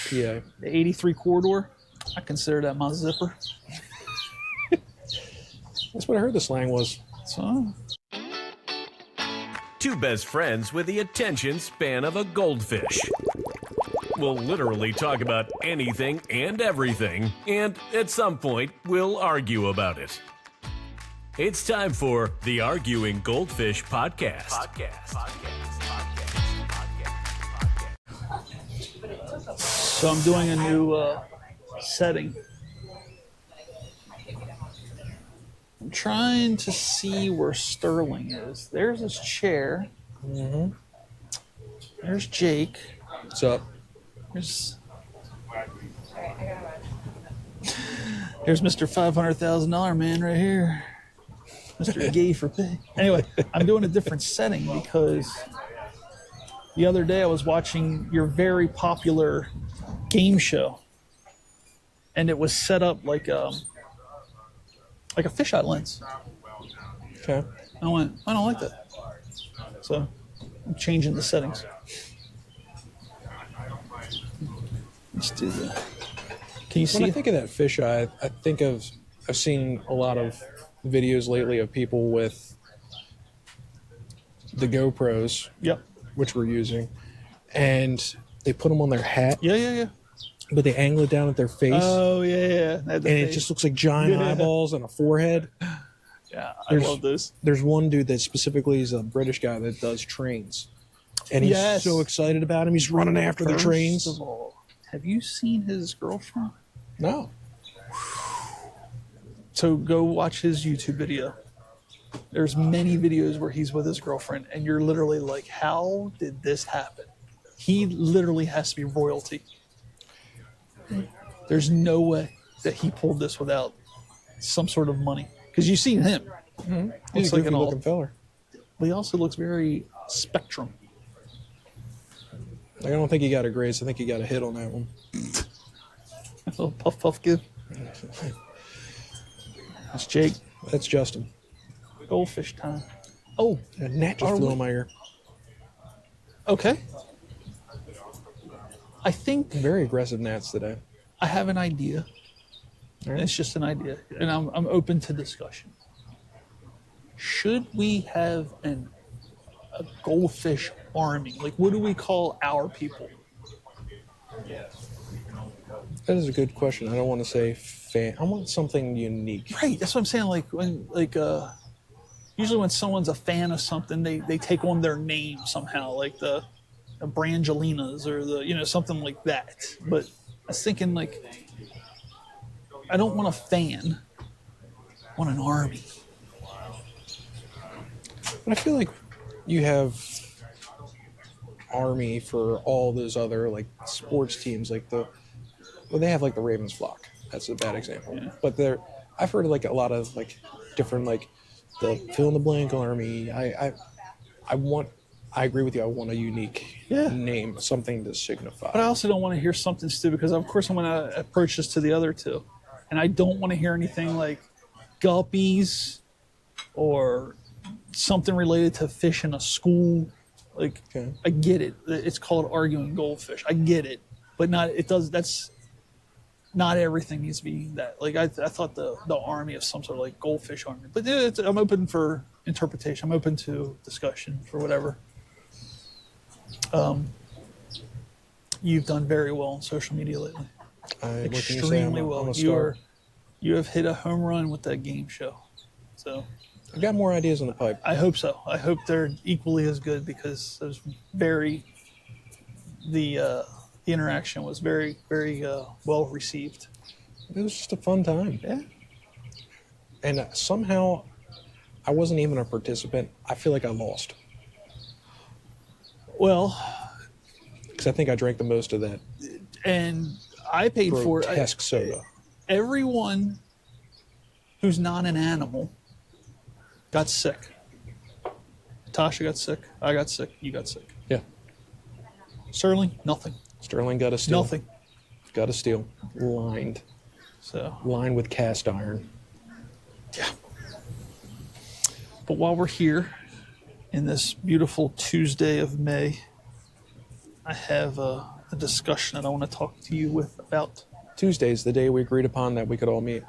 PA. The 83 corridor. I consider that my zipper. That's what I heard the slang was. So, Two best friends with the attention span of a goldfish. We'll literally talk about anything and everything, and at some point, we'll argue about it. It's time for the Arguing Goldfish podcast. so I'm doing a new setting. I'm trying to see where Sterling is. There's his chair. Mm-hmm. There's Jake. What's up? There's Mr. $500,000 man right here. Mr. Gay for Pay. Anyway, I'm doing a different setting because the other day I was watching your very popular game show, and it was set up like a fisheye lens. Okay. I went, I don't like that. So I'm changing the settings. Let's do that. Can you see When I it? think of that fisheye, I think of, I've seen a lot of videos lately of people with the GoPros, Yep. which we're using, and they put them on their hat, Yeah. but they angle it down at their face, Oh, yeah. and it just looks like giant Yeah. eyeballs and a forehead. Yeah, I love this. There's one dude that specifically is a British guy that does trains, and he's Yes. so excited about him. He's running after the trains. First of all, have you seen his girlfriend? No. So go watch his YouTube video. There's many videos where he's with his girlfriend, and you're literally like, how did this happen? He literally has to be royalty. There's no way that he pulled this without some sort of money. Because you've seen him. Mm-hmm. Looks He's a like goofy an looking feller. But he also looks very Spectrum. Like, I don't think he got a grace. I think he got a hit on that one. A little puff give. That's Jake. That's Justin. Goldfish time. Oh, A gnat just Are flew we- in my ear. okay. I think Very aggressive gnats today. I have an idea. All right. It's just an idea, and I'm open to discussion. Should we have a goldfish army? Like, what do we call our people? That is a good question. I don't want to say fan. I want something unique. Right. That's what I'm saying. Like usually when someone's a fan of something, they take on their name somehow, like the Brangelinas or something like that. But I was thinking, like, I don't want a fan. I want an army. But I feel like you have army for all those other like sports teams, like they have like the Ravens flock. That's a bad example. Yeah. But I've heard like a lot of like different like the fill in the blank army. I agree with you. I want a unique name, something to signify. But I also don't want to hear something stupid because, of course, I'm going to approach this to the other two. And I don't want to hear anything like guppies or something related to fish in a school. Like, Okay. I get it. It's called Arguing Goldfish. I get it. But that's not everything needs to be that. Like, I thought the army of some sort of like goldfish army. But I'm open for interpretation. I'm open to discussion for whatever. You've done very well on social media lately. Extremely well. You have hit a home run with that game show. So I've got more ideas on the pipe. I hope so. I hope they're equally as good because it was the interaction was very, very well received. It was just a fun time. Yeah. And somehow I wasn't even a participant. I feel like I lost Well, because I think I drank the most of that and I paid for it. grotesque soda. Everyone who's not an animal got sick. Tasha got sick. I got sick. You got sick. Yeah. Sterling, nothing. Sterling got a steal. Nothing. Got a steal. Lined with cast iron. Yeah. But while we're here in this beautiful Tuesday of May, I have a discussion that I want to talk to you with about. Tuesday's the day we agreed upon that we could all meet.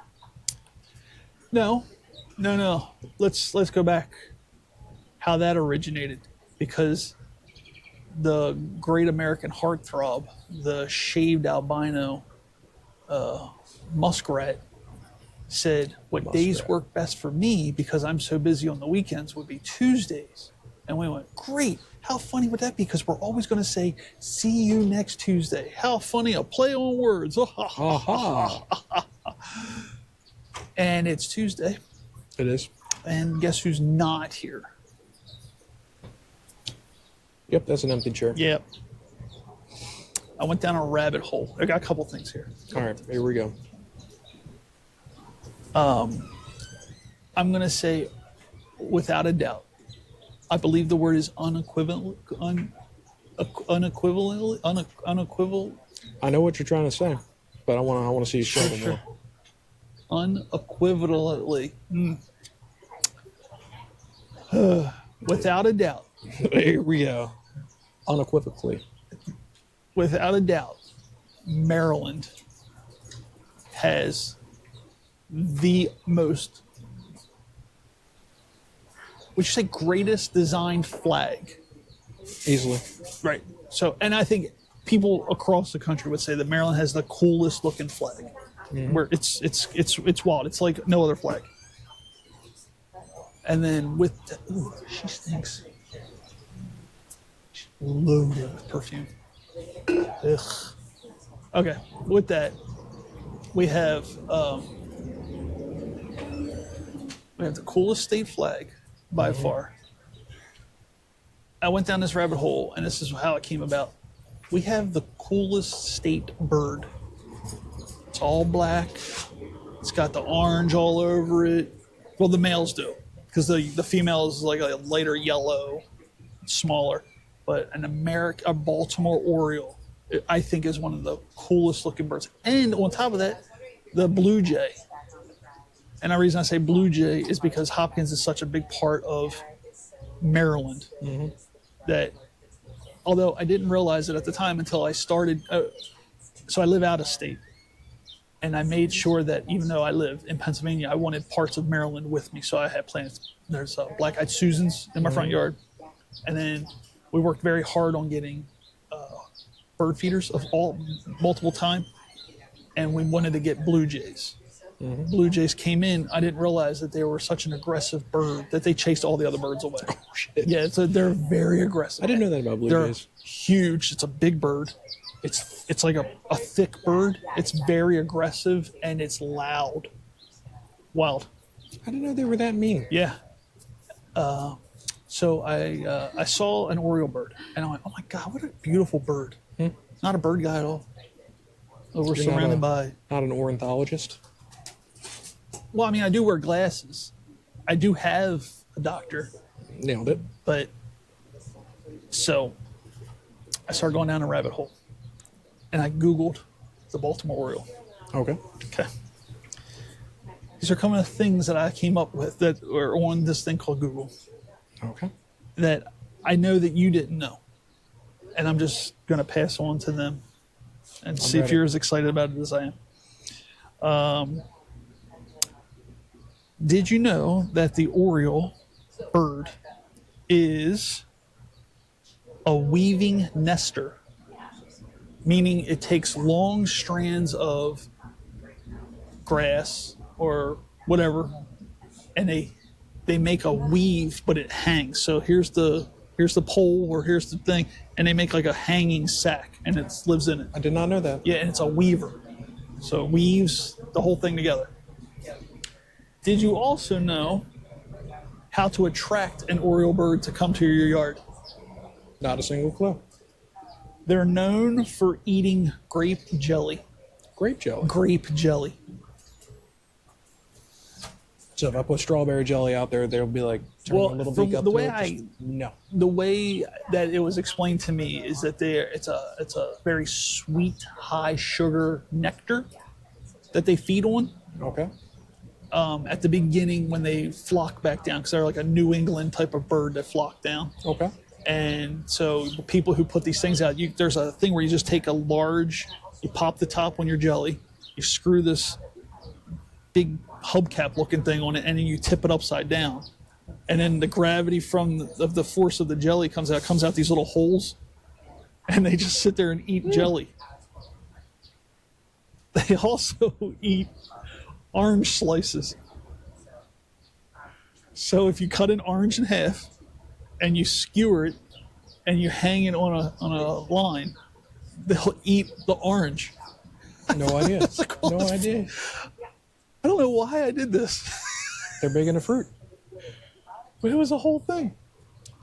No. Let's go back. How that originated, because the great American heartthrob, the shaved albino muskrat, said what days work best for me because I'm so busy on the weekends would be Tuesdays. And we went, great. How funny would that be? Because we're always going to say, see you next Tuesday. How funny, a play on words. And it's Tuesday. It is. And guess who's not here? Yep, that's an empty chair. Yep. I went down a rabbit hole. I got a couple things here. All right, here we go. I'm going to say, without a doubt, I believe the word is unequivocal. I know what you're trying to say, but I want to see you show them more. Unequivocally. Without a doubt. Here we go. Unequivocally. Without a doubt, Maryland has the most, would you say, greatest designed flag? Easily. Right. So, and I think people across the country would say that Maryland has the coolest looking flag. Where it's wild. It's like no other flag. And then with she stinks. She's loaded with perfume. Ugh. Okay, with that, we have the coolest state flag by far. I went down this rabbit hole, and this is how it came about. We have the coolest state bird. It's all black. It's got the orange all over it. Well, the males do, because the female is like a lighter yellow, smaller. But a Baltimore Oriole, I think, is one of the coolest looking birds. And on top of that, the blue jay. And the reason I say blue jay is because Hopkins is such a big part of Maryland that, although I didn't realize it at the time until I started, so I live out of state. And I made sure that even though I live in Pennsylvania, I wanted parts of Maryland with me. So I had plants. There's black-eyed Susans in my front yard. And then we worked very hard on getting bird feeders of multiple time. And we wanted to get blue jays. Blue jays came in. I didn't realize that they were such an aggressive bird that they chased all the other birds away. Oh, shit. Yeah, they're very aggressive. I didn't know that about blue jays. Huge. It's a big bird. It's like a thick bird. It's very aggressive and it's loud. Wild. I didn't know they were that mean. Yeah. So I saw an Oriole bird and I went, oh my God, what a beautiful bird. Not a bird guy at all. We're surrounded by. Not an ornithologist? Well, I mean, I do wear glasses. I do have a doctor. Nailed it. But so I started going down a rabbit hole. And I Googled the Baltimore Oriole. Okay. These are kind of things that I came up with that were on this thing called Google Okay. that I know that you didn't know. And I'm just going to pass on to them and see if you're as excited about it as I am. Did you know that the Oriole bird is a weaving nester? Meaning it takes long strands of grass or whatever, and they make a weave, but it hangs. So here's the pole, or here's the thing, and they make like a hanging sack, and it lives in it. I did not know that. Yeah, and it's a weaver. So it weaves the whole thing together. Did you also know how to attract an Oriole bird to come to your yard? Not a single clue. They're known for eating grape jelly. Grape jelly? Grape jelly. So if I put strawberry jelly out there, they'll be like, turn a little beak up the to way it. No. The way that it was explained to me is that it's a very sweet, high sugar nectar that they feed on. Okay. At the beginning when they flock back down, because they're like a New England type of bird that flock down. Okay. And so the people who put these things out, there's a thing where you just take you pop the top on your jelly, you screw this big hubcap looking thing on it, and then you tip it upside down. And then the gravity from the force of the jelly comes out these little holes, and they just sit there and eat jelly. They also eat orange slices. So if you cut an orange in half and you skewer it and you hang it on a line, they'll eat the orange. No idea. No idea. I don't know why I did this. They're big into fruit. But it was a whole thing.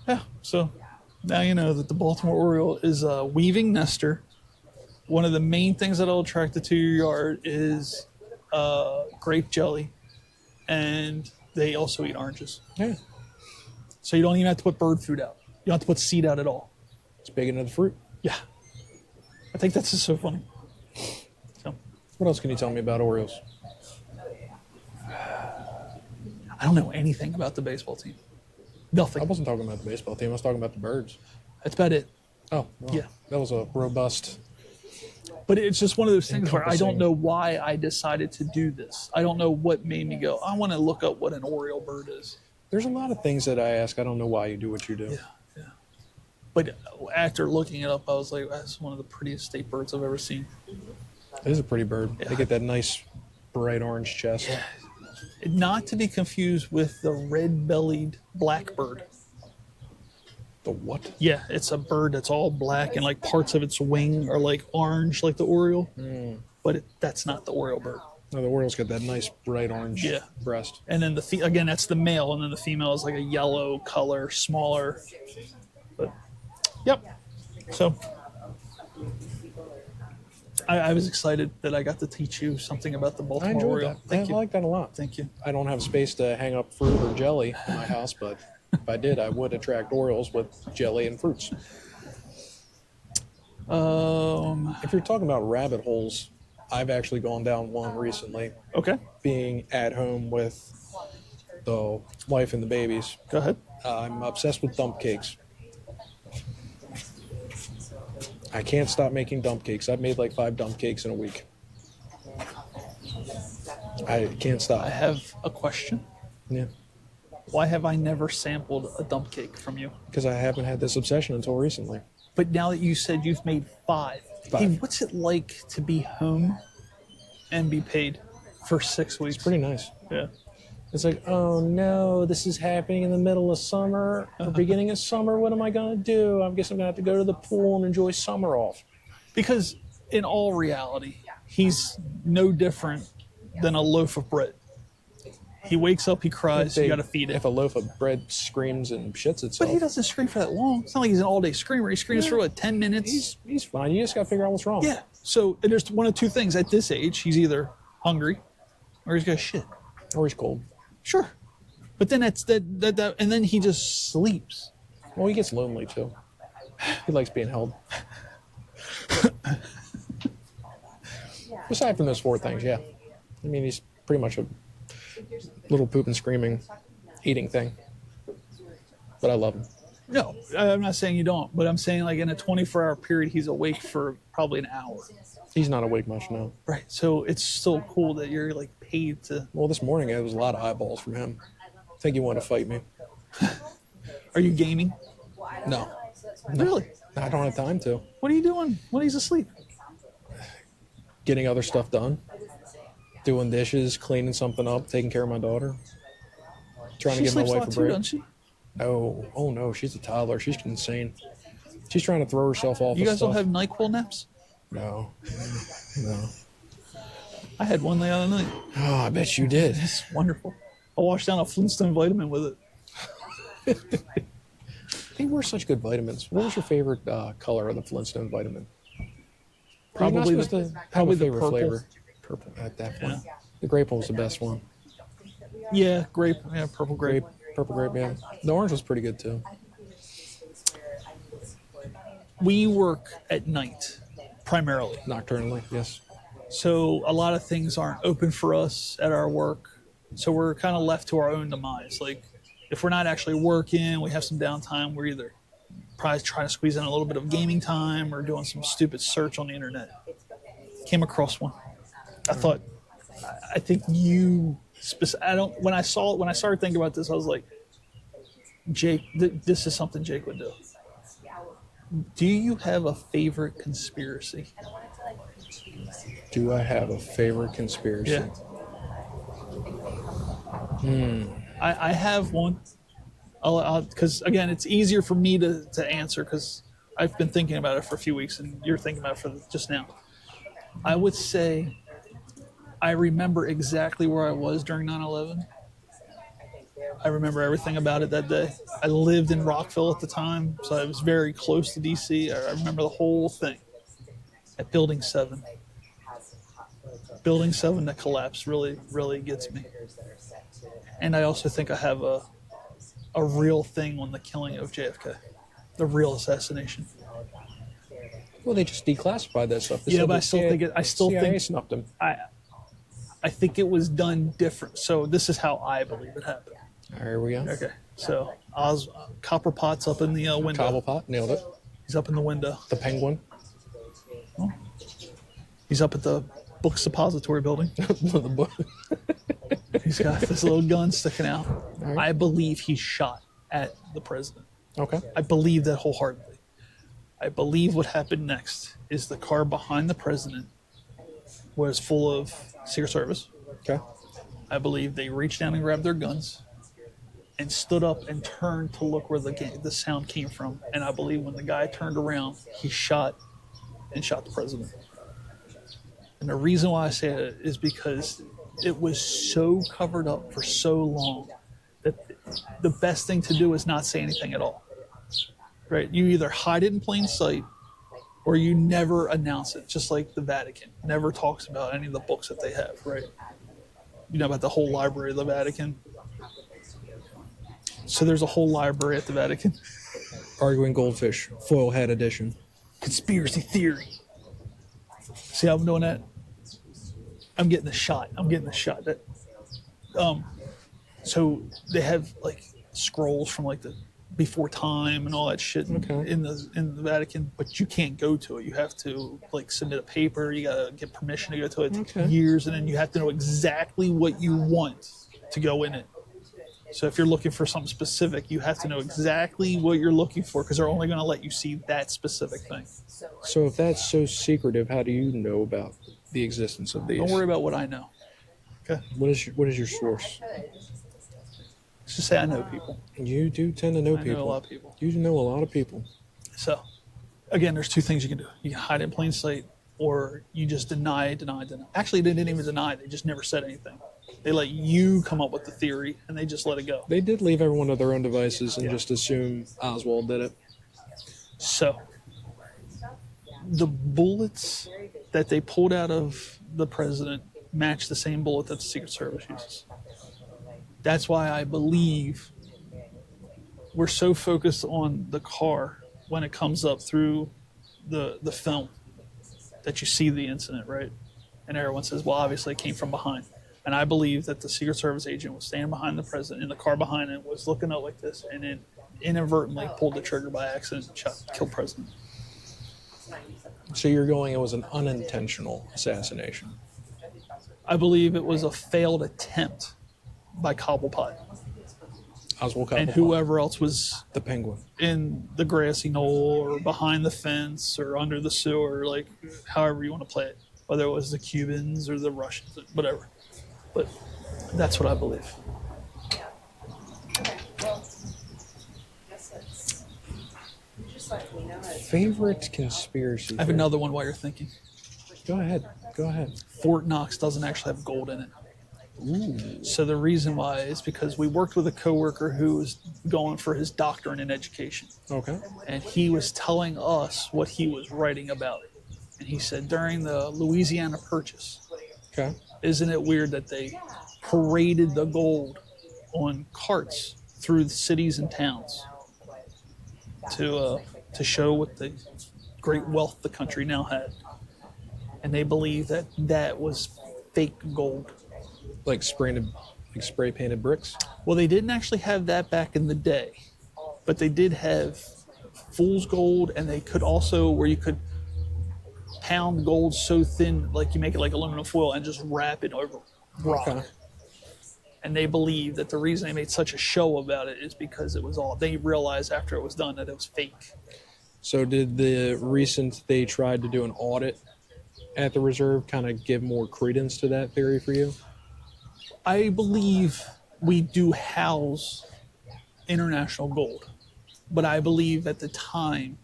Yeah. So now you know that the Baltimore Oriole is a weaving nester. One of the main things that'll attract it to your yard is grape jelly, and they also eat oranges. Yeah. So you don't even have to put bird food out. You don't have to put seed out at all. It's big into the fruit. Yeah. I think that's just so funny. So, What else can you tell me about Orioles? I don't know anything about the baseball team. Nothing. I wasn't talking about the baseball team. I was talking about the birds. That's about it. Oh, well, Yeah. That was a robust. But it's just one of those things where I don't Encompassing. know why I decided to do this. I don't know what made me go, I want to look up what an Oriole bird is. There's a lot of things that I ask. I don't know why you do what you do. Yeah. But after looking it up, I was like, that's one of the prettiest state birds I've ever seen. It is a pretty bird. They get that nice bright orange chest. Yeah. Not to be confused with the red-bellied blackbird. The what? Yeah, it's a bird that's all black and like parts of its wing are like orange, like the Oriole. But that's not the Oriole bird. No, the Orioles got that nice bright orange Yeah. breast. And then again, that's the male, and then the female is like a yellow color, smaller. But yep. So I was excited that I got to teach you something about the I Baltimore enjoyed Oriole. that. Thank I you. like that a lot. Thank you. I don't have space to hang up fruit or jelly in my house, but if I did, I would attract Orioles with jelly and fruits. If you're talking about rabbit holes, I've actually gone down one recently. Okay. Being at home with the wife and the babies, Go ahead. I'm obsessed with dump cakes. I can't stop making dump cakes. I've made like 5 dump cakes in a week. I can't stop. I have a question. Yeah, Why have I never sampled a dump cake from you? because I haven't had this obsession until recently. But now that you said you've made 5, hey, what's it like to be home and be paid for 6 weeks? Pretty nice. Yeah. It's like, oh no, this is happening in the middle of summer, or beginning of summer. What am I going to do? I guess I'm going to have to go to the pool and enjoy summer off. Because in all reality, he's no different than a loaf of bread. He wakes up, he cries, you got to feed it. If a loaf of bread screams and shits But itself, he doesn't scream for that long. It's not like he's an all-day screamer. He screams for what, 10 minutes? he's fine. You just got to figure out what's wrong. Yeah. So and there's one of two things. At this age, he's either hungry or he's got shit. Or he's cold. Sure. But then that's that, and then he just sleeps. Well, he gets lonely too. He likes being held. Aside from those 4 things, yeah. I mean, he's pretty much a little pooping, screaming, eating thing. But I love him. No, I'm not saying you don't, but I'm saying like in a 24-hour period, he's awake for probably an hour. He's not awake much now. Right. So it's still cool that you're like paid to. Well, this morning there was a lot of eyeballs from him. I think he wanted to fight me. Are you gaming? No. Really? I don't have time to. What are you doing when he's asleep? Getting other stuff done. Doing dishes, cleaning something up, taking care of my daughter. Trying She to give my sleeps a wife lot a too, break. doesn't she? Oh no, she's a toddler. She's insane. She's trying to throw herself off You of guys stuff. don't have NyQuil naps? No. No. I had one the other night. Oh, I bet you did. It's wonderful. I washed down a Flintstone vitamin with it. They were such good vitamins. What was your favorite color of the Flintstone vitamin? Probably You're not the- supposed to have probably a the favorite purple. flavor. Purple at that point. The grape one was the best one. Yeah, grape. Yeah, purple grape. Purple grape, yeah. The orange was pretty good too. We work at night, primarily. Nocturnally, yes. So a lot of things aren't open for us at our work. So we're kind of left to our own demise. Like if we're not actually working, we have some downtime, we're either probably trying to squeeze in a little bit of gaming time or doing some stupid search on the internet. Came across one. I thought, I think you. When I started thinking about this, I was like, Jake, this is something Jake would do. Do you have a favorite conspiracy? Do I have a favorite conspiracy? Yeah. I have one. Because again, it's easier for me to answer because I've been thinking about it for a few weeks, and you're thinking about it for just now. I would say I remember exactly where I was during 9/11. I remember everything about it that day. I lived in Rockville at the time, so I was very close to DC. I remember the whole thing. At Building 7. Building 7 that collapsed really, really gets me. And I also think I have a real thing on the killing of JFK. The real assassination. Well, they just declassified that stuff. Yeah, but I still think it. I still CIA think snuffed him. I think it was done different. So this is how I believe it happened. Here we go. Okay, so Copper Pot's up in the window. Cobblepot, nailed it. He's up in the window. The Penguin. He's up at the book suppository building. The book. He's got this little gun sticking out. Right. I believe he shot at the president. Okay. I believe that wholeheartedly. I believe what happened next is the car behind the president was full of Secret Service. Okay. I believe they reached down and grabbed their guns and stood up and turned to look where the sound came from. And I believe when the guy turned around, he shot the president. And the reason why I say it is because it was so covered up for so long that the best thing to do is not say anything at all. Right? You either hide it in plain sight or you never announce it, just like the Vatican never talks about any of the books that they have, right? You know about the whole library of the Vatican? So there's a whole library at the Vatican. Arguing Goldfish, foil hat edition. Conspiracy theory. See how I'm doing that? I'm getting the shot. So they have like scrolls from like the before time and all that shit in the Vatican, but you can't go to it. You have to like submit a paper. You gotta get permission to go to it. It takes years, and then you have to know exactly what you want to go in it. So if you're looking for something specific, you have to know exactly what you're looking for because they're only going to let you see that specific thing. So if that's so secretive, how do you know about the existence of these? Don't worry about what I know. Okay. What is your source? Let's just say I know people. You do tend to know I people. know a lot of people. You know a lot of people. So, again, there's two things you can do. You can hide it in plain sight, or you just deny. Actually, they didn't even deny. They just never said anything. They let you come up with the theory, and they just let it go. They did leave everyone to their own devices and just assume Oswald did it. So, the bullets that they pulled out of the president match the same bullet that the Secret Service uses. That's why I believe we're so focused on the car when it comes up through the film that you see the incident, right? And everyone says, well, obviously it came from behind. And I believe that the Secret Service agent was standing behind the president in the car behind him, was looking up like this, and then inadvertently pulled the trigger by accident and killed the president. So you're going, it was an unintentional assassination. I believe it was a failed attempt by Cobblepot. Oswald Cobblepot. And whoever else was the Penguin in the grassy knoll or behind the fence or under the sewer, like however you want to play it, whether it was the Cubans or the Russians, whatever. But that's what I believe. Favorite conspiracy? I have another one while you're thinking. Go ahead. Fort Knox doesn't actually have gold in it. Ooh. So the reason why is because we worked with a coworker who was going for his doctorate in education. Okay. And he was telling us what he was writing about. And he said during the Louisiana Purchase, Okay. isn't it weird that they paraded the gold on carts through the cities and towns to show what the great wealth the country now had? And they believe that was fake gold. Like spray painted bricks? Well, they didn't actually have that back in the day, but they did have fool's gold, and they could also where you could pound gold so thin, like you make it like aluminum foil, and just wrap it over rock. Okay. And they believe that the reason they made such a show about it is because it was all. They realized after it was done that it was fake. So did they tried to do an audit at the reserve kind of give more credence to that theory for you? I believe we do house international gold, but I believe at the time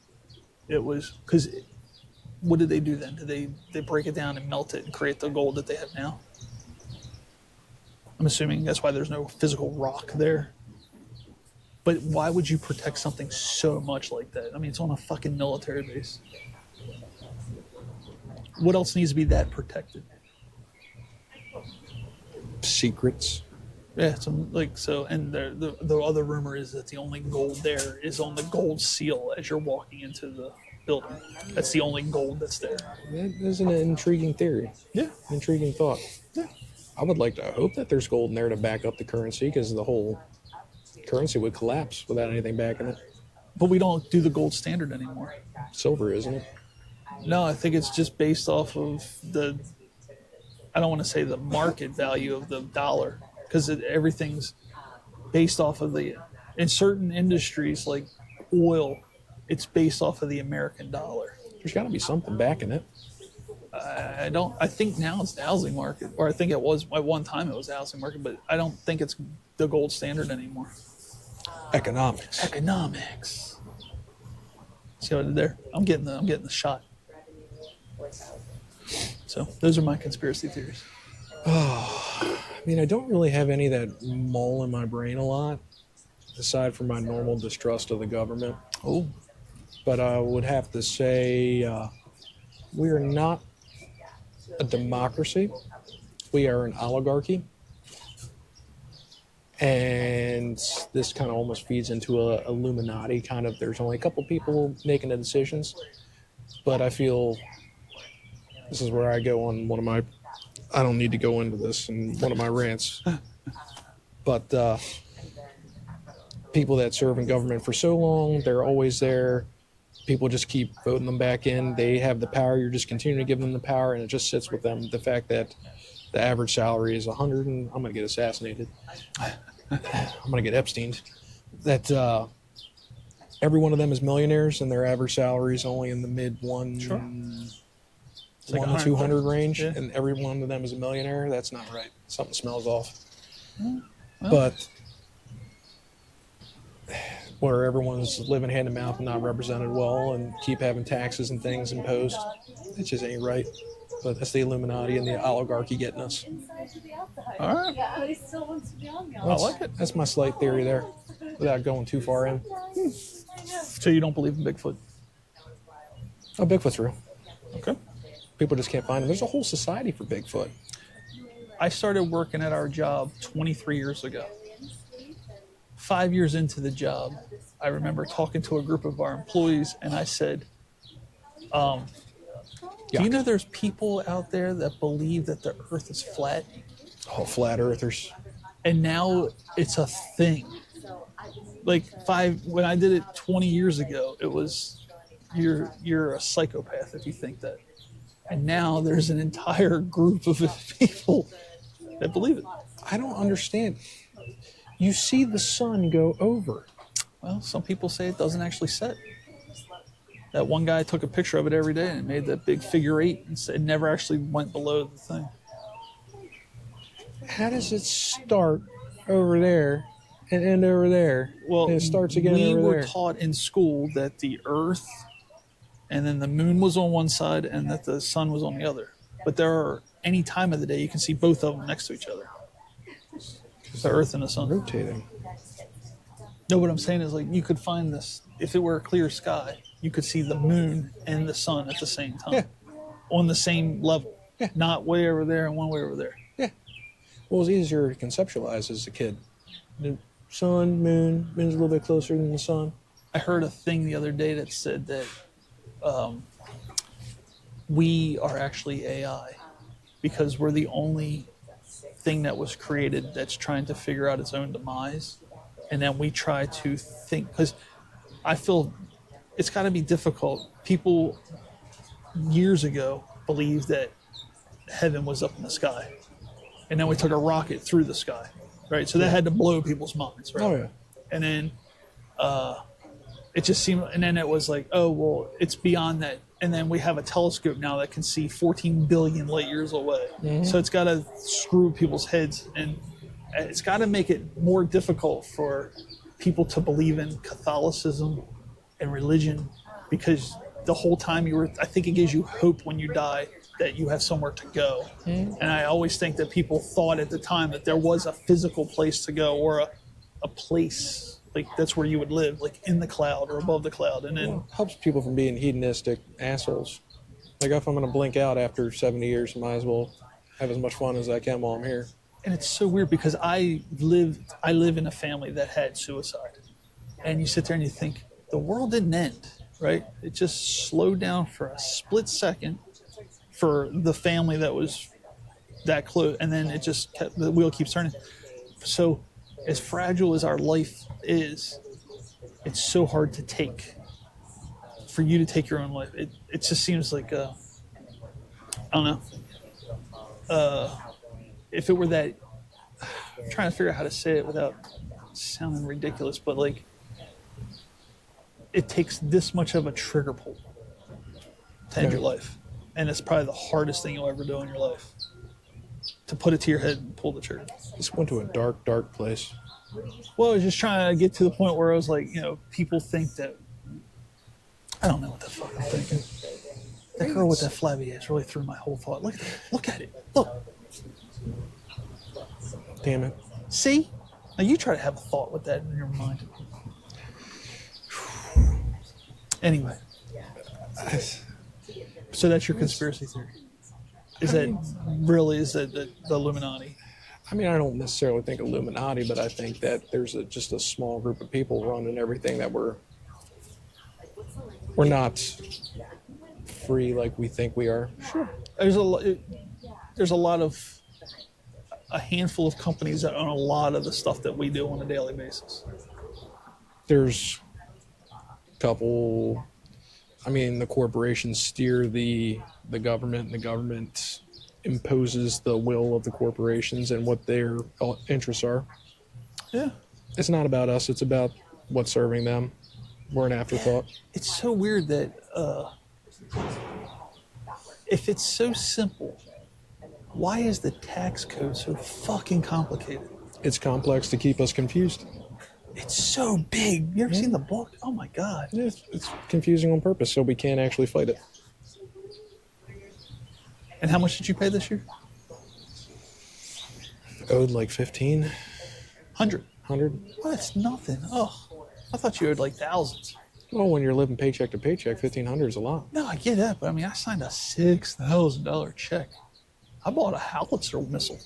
it was because what did they do then? Did they break it down and melt it and create the gold that they have now? I'm assuming that's why there's no physical rock there. But why would you protect something so much like that? I mean, it's on a fucking military base. What else needs to be that protected? Secrets. Yeah, and the other rumor is that the only gold there is on the gold seal as you're walking into the building. That's the only gold that's there. That is an intriguing theory. Yeah. Intriguing thought. Yeah. I would like to hope that there's gold in there to back up the currency because the whole currency would collapse without anything backing it. But we don't do the gold standard anymore. Silver, isn't it? No, I think it's just based off of I don't want to say the market value of the dollar, because everything's based off of in certain industries like oil, it's based off of the American dollar. There's got to be something backing it. I think now it's the housing market, or I think it was at one time it was the housing market, but I don't think it's the gold standard anymore. Economics. See what I did there? I'm getting the shot. So those are my conspiracy theories. I mean, I don't really have any that mull in my brain a lot, aside from my normal distrust of the government. Oh, But I would have to say we are not a democracy. We are an oligarchy. And this kind of almost feeds into a Illuminati kind of. There's only a couple people making the decisions. But I feel this is where I go on one of my. I don't need to go into this in one of my rants. But people that serve in government for so long, they're always there. People just keep voting them back in. They have the power. You're just continuing to give them the power, and it just sits with them. The fact that the average salary is 100, and I'm going to get assassinated. I'm going to get Epsteined. That every one of them is millionaires, and their average salary is only in the mid one to 200 range, yeah. and every one of them is a millionaire. That's not right. Something smells off. Well. But where everyone's living hand to mouth and not represented well and keep having taxes and things imposed, it just ain't right. But that's the Illuminati and the oligarchy getting us. All right. I like it. That's my slight theory there, without going too far in. So you don't believe in Bigfoot? Oh, Bigfoot's real. Okay. People just can't find him. There's a whole society for Bigfoot. I started working at our job 23 years ago. 5 years into the job, I remember talking to a group of our employees, and I said, do you know there's people out there that believe that the earth is flat? Oh, flat earthers. And now it's a thing. Like when I did it 20 years ago, it was you're a psychopath if you think that. And now there's an entire group of people that believe it. I don't understand. You see the sun go over. Well, some people say it doesn't actually set. That one guy took a picture of it every day and made that big figure 8 and said it never actually went below the thing. How does it start over there and end over there? Well, and it starts again we over were there. taught in school that the earth and then the moon was on one side and that the sun was on the other. But there are any time of the day you can see both of them next to each other. The earth and the sun. Rotating. No, what I'm saying is like you could find this, if it were a clear sky, you could see the moon and the sun at the same time. Yeah. On the same level. Yeah. Not way over there and one way over there. Yeah. Well, it was easier to conceptualize as a kid. The sun, moon's a little bit closer than the sun. I heard a thing the other day that said that we are actually AI because we're the only thing that was created that's trying to figure out its own demise. And then we try to think, because I feel it's got to be difficult. People years ago believed that heaven was up in the sky, and then we took a rocket through the sky, right? So that had to blow people's minds, right? Oh yeah. And then it just seemed, and then it was like, oh well, it's beyond that. And then we have a telescope now that can see 14 billion light years away. So it's got to screw people's heads, and it's got to make it more difficult for people to believe in Catholicism and religion, because the whole time I think it gives you hope when you die that you have somewhere to go. And I always think that people thought at the time that there was a physical place to go, or a place like that's where you would live, like in the cloud or above the cloud. And then Helps people from being hedonistic assholes. Like if I'm going to blink out after 70 years, I might as well have as much fun as I can while I'm here. and it's so weird because I live in a family that had suicide, and you sit there and you think the world didn't end, right? It just slowed down for a split second for the family that was that close, and then it just kept, the wheel keeps turning. So as fragile as our life is, it's so hard to take, for you to take your own life. It just seems like I don't know, if it were that, I'm trying to figure out how to say it without sounding ridiculous, but like it takes this much of a trigger pull to end your life, and it's probably the hardest thing you'll ever do in your life, to put it to your head and pull the trigger. This went to a dark, dark place. Well, I was just trying to get to the point where I was like, people think that, I don't know what the fuck I'm thinking. That girl with that flabby ass really threw my whole thought. Look at it. Look. Damn it. See? Now you try to have a thought with that in your mind. Anyway. So that's your conspiracy theory. Is that the Illuminati? I mean, I don't necessarily think Illuminati, but I think that there's just a small group of people running everything, that we're not free like we think we are. Sure. There's a handful of companies that own a lot of the stuff that we do on a daily basis. There's a couple. I mean, the corporations steer the government, and the government imposes the will of the corporations and what their interests are. Yeah. It's not about us. It's about what's serving them. We're an afterthought. It's so weird that if it's so simple, why is the tax code so fucking complicated? It's complex to keep us confused. It's so big. You ever seen the book? Oh my God. Yeah, it's confusing on purpose, so we can't actually fight it. And how much did you pay this year? Owed like 15, 100. 100. Well, that's nothing. Oh, I thought you owed like thousands. Well, when you're living paycheck to paycheck, 1,500 is a lot. No, I get that, but I mean, I signed a $6,000 check. I bought a howitzer missile.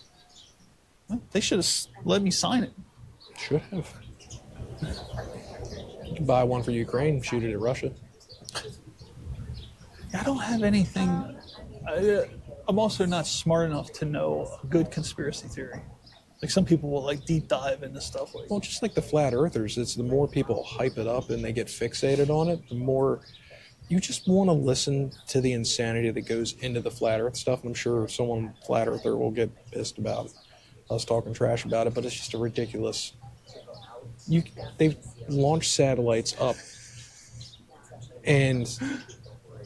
Well, they should have let me sign it. Should have. You can buy one for Ukraine, shoot it at Russia. I don't have anything. I'm also not smart enough to know a good conspiracy theory. Like some people will like deep dive into stuff like. Well, just like the flat earthers, it's the more people hype it up and they get fixated on it, the more you just want to listen to the insanity that goes into the flat earth stuff. And I'm sure someone flat earther will get pissed about us talking trash about it, but it's just a ridiculous. They've launched satellites up and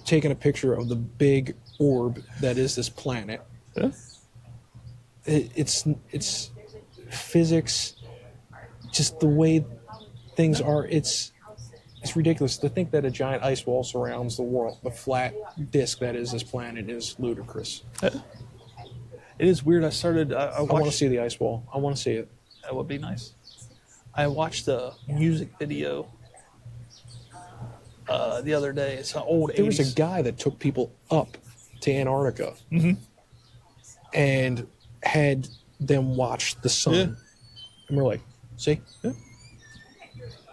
taken a picture of the big orb that is this planet. Yeah. It's physics, just the way things are. It's ridiculous to think that a giant ice wall surrounds the world. The flat disk that is this planet is ludicrous. It is weird. I want to see the ice wall. I want to see it. That would be nice. I watched a music video the other day. It's an old 80s. There was a guy that took people up to Antarctica and had them watch the sun. Yeah. And we're like, see? Yeah.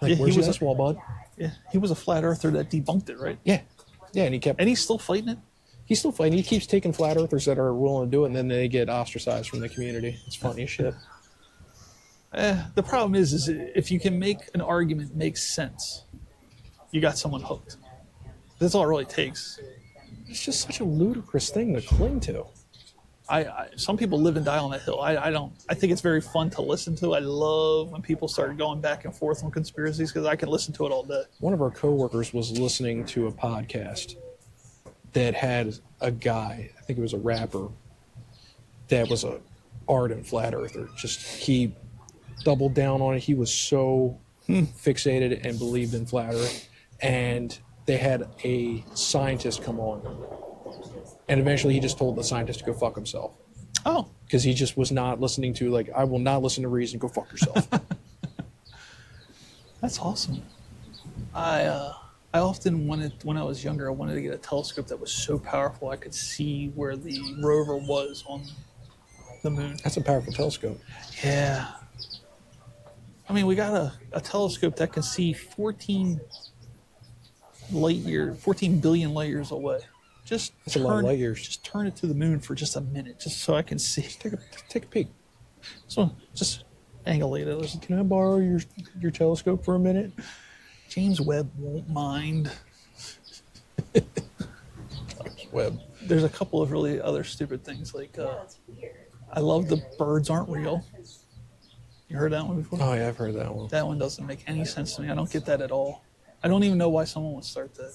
Like, Yeah, where's he was this wall, bud? Yeah, he was a flat earther that debunked it, right? Yeah. Yeah, and And he's still fighting it? he's still fighting. He keeps taking flat earthers that are willing to do it, and then they get ostracized from the community. It's funny as shit. The problem is if you can make an argument make sense, you got someone hooked. That's all it really takes. It's just such a ludicrous thing to cling to. Some people live and die on that hill. I don't. I think it's very fun to listen to. I love when people start going back and forth on conspiracies because I can listen to it all day. One of our coworkers was listening to a podcast that had a guy, I think it was a rapper, that was a ardent flat earther. Just he doubled down on it. He was so fixated and believed in flat earth. And they had a scientist come on. And eventually he just told the scientist to go fuck himself. Oh. Because he just was not listening to, like, I will not listen to reason, go fuck yourself. That's awesome. I often wanted, when I was younger, I wanted to get a telescope that was so powerful I could see where the rover was on the moon. That's a powerful telescope. Yeah. I mean, we got a telescope that can see 14 billion light years away. That's a lot of light years. Just turn it to the moon for just a minute, just so I can see. Take a peek. So just angle it. Can I borrow your telescope for a minute? James Webb won't mind. Webb. There's a couple of really other stupid things, like I love the birds aren't real. You heard that one before? Oh, yeah, I've heard that one. That one doesn't make any sense to me. I don't get that at all. I don't even know why someone would start that.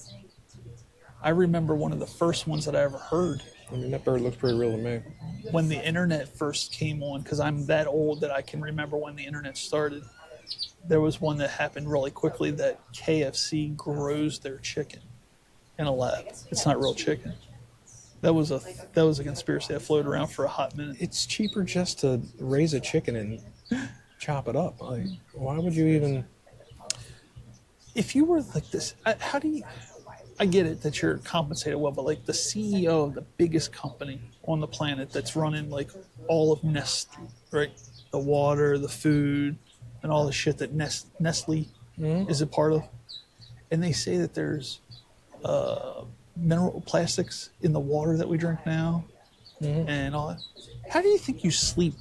I remember one of the first ones that I ever heard. I mean, that bird looks pretty real to me. When the internet first came on, because I'm that old that I can remember when the internet started, there was one that happened really quickly that KFC grows their chicken in a lab. It's not real chicken. That was a conspiracy that floated around for a hot minute. It's cheaper just to raise a chicken and chop it up. Like, why would you even... If you were like this, how do you... I get it that you're compensated well, but like the CEO of the biggest company on the planet that's running like all of Nestle, right? The water, the food, and all the shit that Nestle is a part of. And they say that there's mineral plastics in the water that we drink now and all that. How do you think you sleep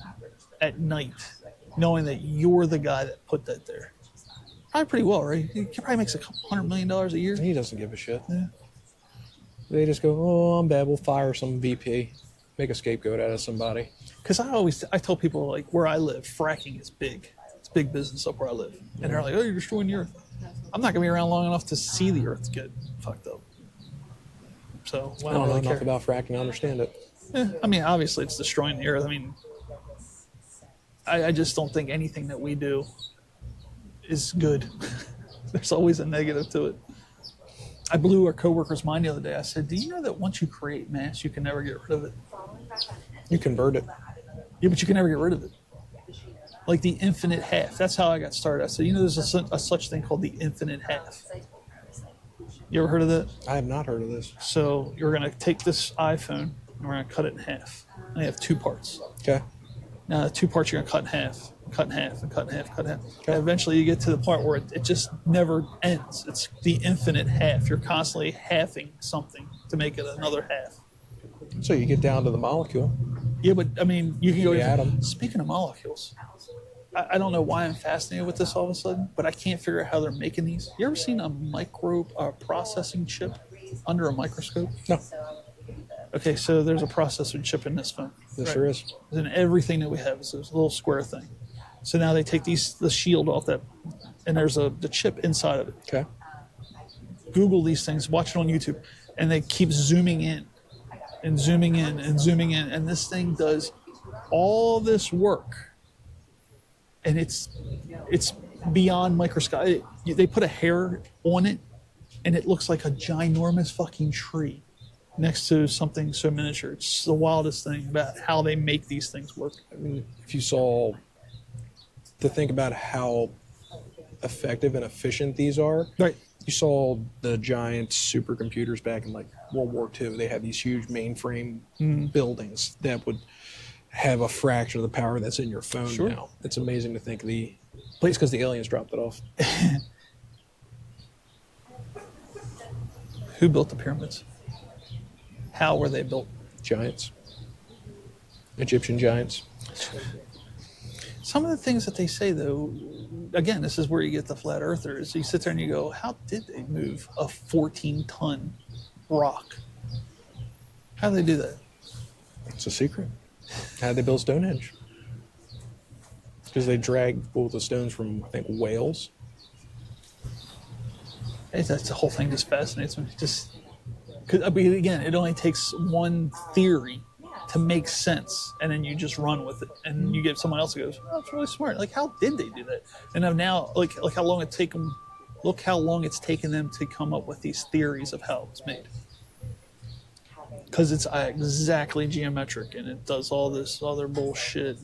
at night knowing that you're the guy that put that there? Probably pretty well, right? He probably makes a couple $100 million a year. He doesn't give a shit. Yeah. They just go, oh, I'm bad. We'll fire some VP. Make a scapegoat out of somebody. Because I tell people, like, where I live, fracking is big. It's big business up where I live. And they're like, oh, you're destroying the earth. I'm not going to be around long enough to see the earth get fucked up. So, I don't know enough about fracking to understand it. I mean, obviously, it's destroying the earth. I mean, I just don't think anything that we do is good. There's always a negative to it. I blew our coworker's mind the other day. I said, do you know that once you create mass, you can never get rid of it? You convert it. Yeah, but you can never get rid of it. Like the infinite half. That's how I got started. I said, you know, there's a such thing called the infinite half. You ever heard of that? I have not heard of this. So you're going to take this iPhone and we're going to cut it in half. And they have two parts. Okay. Now, the two parts you're going to cut in half, cut in half, and cut in half, cut in half. Okay. And eventually you get to the part where it just never ends. It's the infinite half. You're constantly halving something to make it another half. So you get down to the molecule. Yeah, but I mean, you can go. The atom. Speaking of molecules, I don't know why I'm fascinated with this all of a sudden, but I can't figure out how they're making these. You ever seen a processing chip under a microscope? No. Okay, so there's a processor chip in this phone. This sure is. And everything that we have is this little square thing. So now they take the shield off that, and there's the chip inside of it. Okay. Google these things, watch it on YouTube, and they keep zooming in and zooming in and zooming in, and this thing does all this work, and it's beyond microscopic. They put a hair on it, and it looks like a ginormous fucking tree next to something so miniature. It's the wildest thing about how they make these things work. I mean, if you saw, to think about how effective and efficient these are, Right. You saw the giant supercomputers back in like World War II. They had these huge mainframe buildings that would have a fraction of the power that's in your phone Sure. now. It's amazing to think the place because the aliens dropped it off. Who built the pyramids? How were they built? Giants. Egyptian giants. Some of the things that they say, though, again, this is where you get the flat earthers. You sit there and you go, how did they move a 14-ton rock? How did they do that? It's a secret. How did they build Stonehenge? Because they dragged both the stones from, I think, Wales. That's the whole thing just fascinates me. Just, cause, I mean, again, it only takes one theory to make sense, and then you just run with it, and you get someone else who goes, "Oh, that's really smart." Like, how did they do that? And now, like how long it take them? Look how long it's taken them to come up with these theories of how it was made. Because it's exactly geometric, and it does all this other bullshit.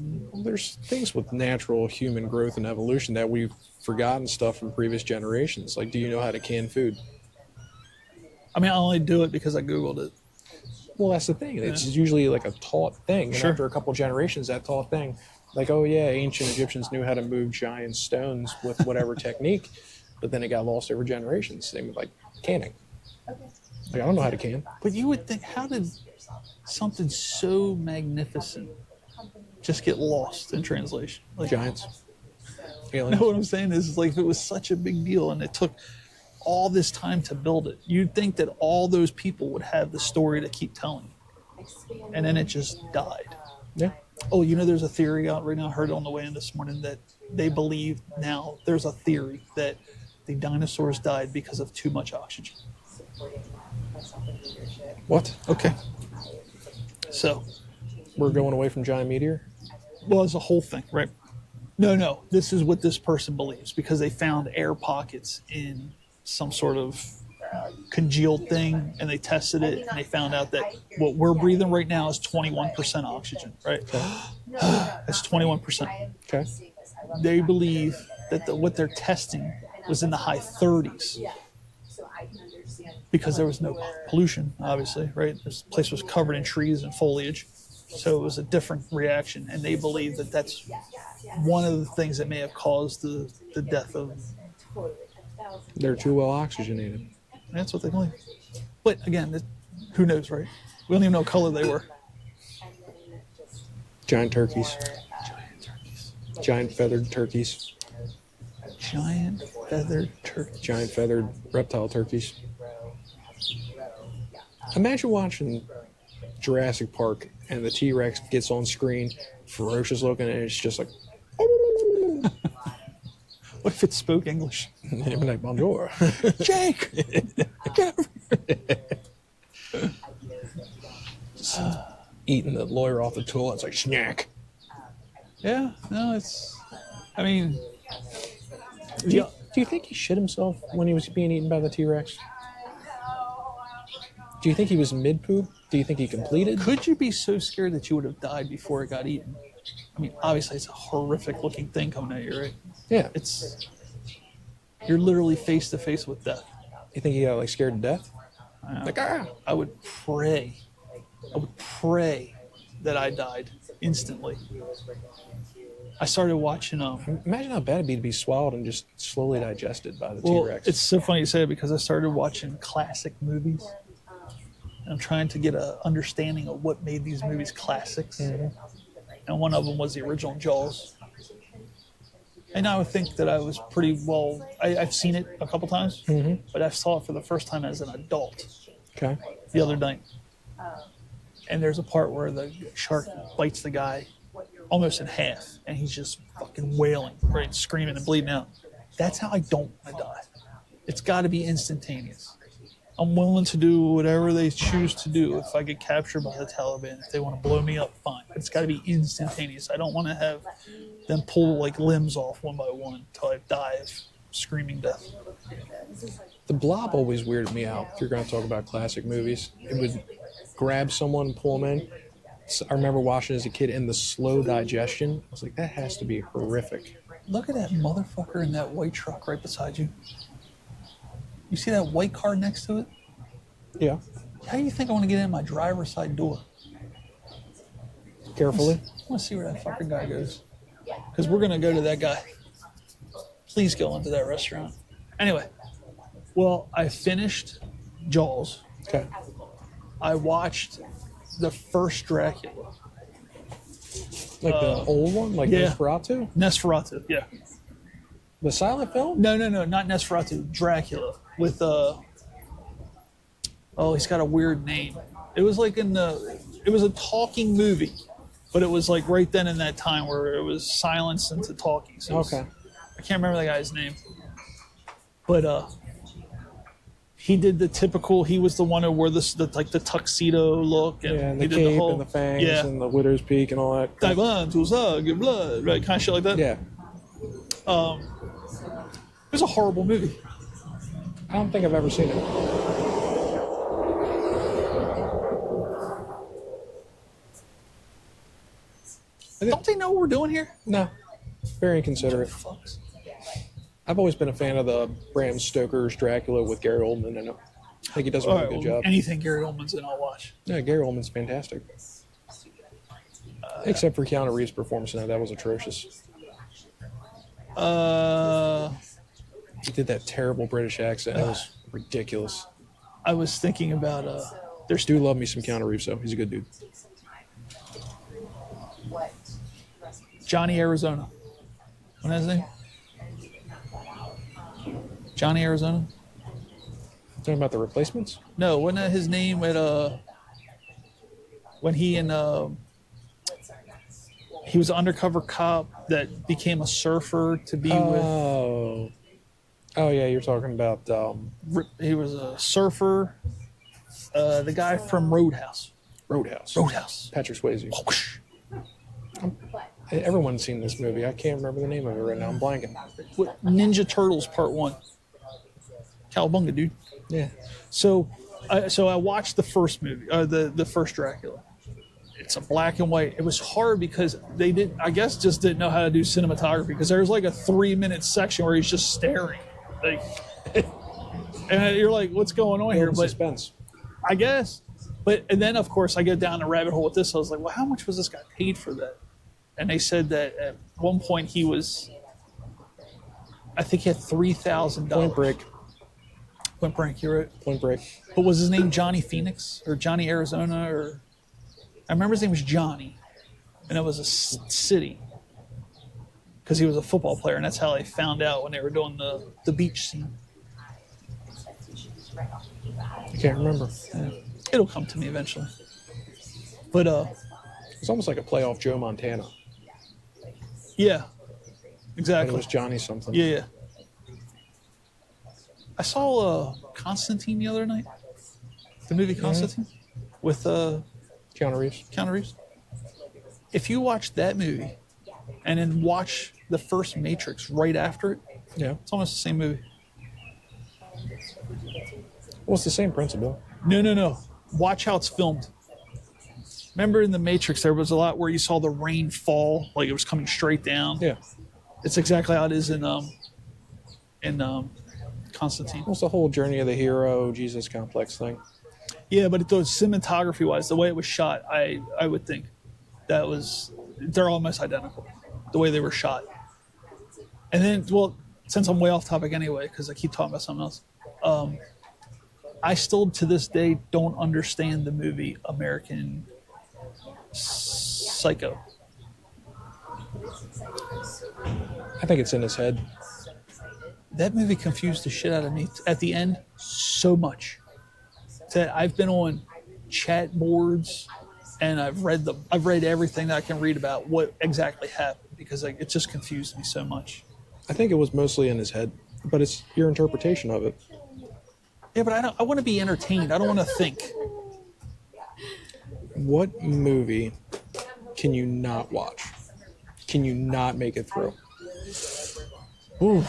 There's things with natural human growth and evolution that we've forgotten stuff from previous generations. Like, do you know how to can food? I mean, I only do it because I Googled it. Well, that's the thing. It's usually like a taught thing. And Sure. after a couple generations, that taught thing, like, oh yeah, ancient Egyptians knew how to move giant stones with whatever technique, but then it got lost over generations. Same with like canning. Like, I don't know how to can. But you would think, how did something so magnificent just get lost in translation? Like, Giants. you Aliens. know what I'm saying? Is like, if it was such a big deal and it took all this time to build it, you'd think that all those people would have the story to keep telling. And then it just died. Yeah. Oh, you know, there's a theory out right now. I heard it on the way in this morning that they believe now, there's a theory that the dinosaurs died because of too much oxygen. What? Okay. So, We're going away from giant meteor? well, it's a whole thing, right? No. This is what this person believes because they found air pockets in some sort of congealed thing, and they tested it, and they found out that what we're breathing right now is 21% oxygen, right? That's 21%. Okay. They believe that what they're testing was in the high 30s because there was no pollution, obviously, right? This place was covered in trees and foliage, so it was a different reaction, and they believe that that's one of the things that may have caused the death of. They're too well oxygenated. That's what they believe. But again, who knows, right? We don't even know what color they were. Giant turkeys. Giant turkeys. Giant feathered turkeys. Giant feathered turkeys. Giant feathered reptile turkeys. Imagine watching Jurassic Park and the T-Rex gets on screen, ferocious looking, and it's just like, What if it spoke English? like, bonjour. Jake! Get over here. Eating the lawyer off the toilet. It's like, snack. Yeah, no, it's. I mean, Do you think he shit himself when he was being eaten by the T-Rex? Do you think he was mid-poop? Do you think he completed? could you be so scared that you would have died before it got eaten? I mean, obviously, it's a horrific looking thing coming at you, right? Yeah. You're literally face to face with death. You think he got like scared to death? Like, ah. I would pray that I died instantly. I started watching Imagine how bad it'd be to be swallowed and just slowly digested by the well, T-Rex. it's so funny you say it because I started watching classic movies. I'm trying to get an understanding of what made these movies classics. And one of them was the original Jaws. And I would think that I was pretty well. I've seen it a couple times, but I saw it for the first time as an adult Okay. the other night. And there's a part where the shark bites the guy almost in half, and he's just fucking wailing, right, screaming and bleeding out. That's how I don't want to die. It's got to be instantaneous. I'm willing to do whatever they choose to do. If I get captured by the Taliban, if they want to blow me up, fine. But it's got to be instantaneous. I don't want to have them pull like limbs off one by one until I die of screaming death. The Blob always weirded me out. If you're going to talk about classic movies, it would grab someone and pull them in. So I remember watching as a kid, and the slow digestion. I was like, that has to be horrific. Look at that motherfucker in that white truck right beside you. You see that white car next to it? Yeah. How do you think I want to get in my driver's side door? Carefully. I want to see where that fucking guy goes. Because we're going to go to that guy. Please go into that restaurant. Anyway, well, I finished Jaws. Okay. I watched the first Dracula. Like the old one, like yeah. Nosferatu, Nosferatu. Yeah. the silent film. No, not Nosferatu. Dracula with oh, he's got a weird name. It was like it was a talking movie, but it was like right then in that time where it was silence into talking. So Okay. I can't remember the guy's name, but he did the typical. He was the one who wore the tuxedo look, and, Yeah, and he the did cape the whole and the fangs yeah. and the widow's peak and all that. Dive on to hug and blood, right? Kind of shit like that. Yeah. It was a horrible movie. I don't think I've ever seen it. Don't they know what we're doing here? No. Very inconsiderate. Fucks. I've always been a fan of the Bram Stoker's Dracula with Gary Oldman in it. I think he does a All really right, good job. anything Gary Oldman's in, I'll watch. Yeah, Gary Oldman's fantastic. Except for Keanu Reeves' performance in that was atrocious. He did that terrible British accent. It was ridiculous. I was thinking about there's Do love me some Keanu Reeves, though. He's a good dude. Johnny Arizona. What is his name? Johnny Arizona? Talking about the replacements? No, wasn't that his name at when he and he was an undercover cop that became a surfer to be Oh. Oh, yeah, you're talking about... with. He was a surfer. The guy from Roadhouse. Roadhouse. Patrick Swayze. Whoosh. Everyone's seen this movie. I can't remember the name of it right now. I'm blanking. What, Ninja Turtles Part 1. Cowabunga, dude. Yeah. So I watched the first movie, the first Dracula. It's a black and white. It was hard because they just didn't know how to do cinematography, because there's like a 3-minute section where he's just staring, like, and you're like, what's going on here? But Suspense. I guess, and then of course I get down the rabbit hole with this. I was like, well, how much was this guy paid for that? And they said that at one point I think he had $3,000. Point Break. Point Break, you're right. Point Break. But was his name Johnny Phoenix or Johnny Arizona, or I remember his name was Johnny, and it was a city because he was a football player, and that's how they found out when they were doing the beach scene. I can't remember. Yeah. It'll come to me eventually. But It's almost like a playoff Joe Montana. yeah, And exactly. it was Johnny something. Yeah. I saw Constantine the other night. The movie Constantine with Keanu Reeves. Keanu Reeves. If you watch that movie and then watch the first Matrix right after it, Yeah. it's almost the same movie. Well, it's the same principle. No. Watch how it's filmed. Remember in the Matrix, there was a lot where you saw the rain fall, like it was coming straight down. Yeah. It's exactly how it is in Constantine. Well, it's the whole journey of the hero, Jesus complex thing. Yeah, but cinematography wise, the way it was shot, I would think they're almost identical, the way they were shot. And then, well, since I'm way off topic anyway, because I keep talking about something else, I still to this day don't understand the movie American Psycho. I think it's in his head. That movie confused the shit out of me at the end so much that I've been on chat boards and I've read everything that I can read about what exactly happened, because it just confused me so much. I think it was mostly in his head, but it's your interpretation of it. Yeah, but I want to be entertained. I don't want to think. What movie can you not watch? Can you not make it through? Ooh.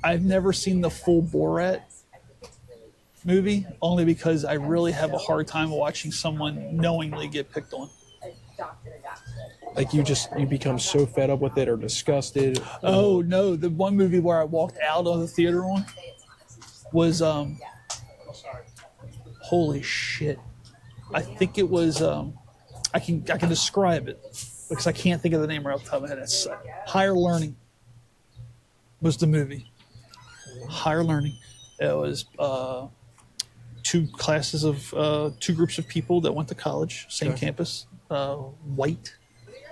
I've never seen the full Borat movie, only because I really have a hard time watching someone knowingly get picked on. Like you become so fed up with it or disgusted. Oh no, the one movie where I walked out of the theater on was holy shit. I think it was I can describe it because I can't think of the name right off the top of my head. It's Higher Learning was the movie. Higher Learning. It was two classes of two groups of people that went to college, same Okay. campus, white,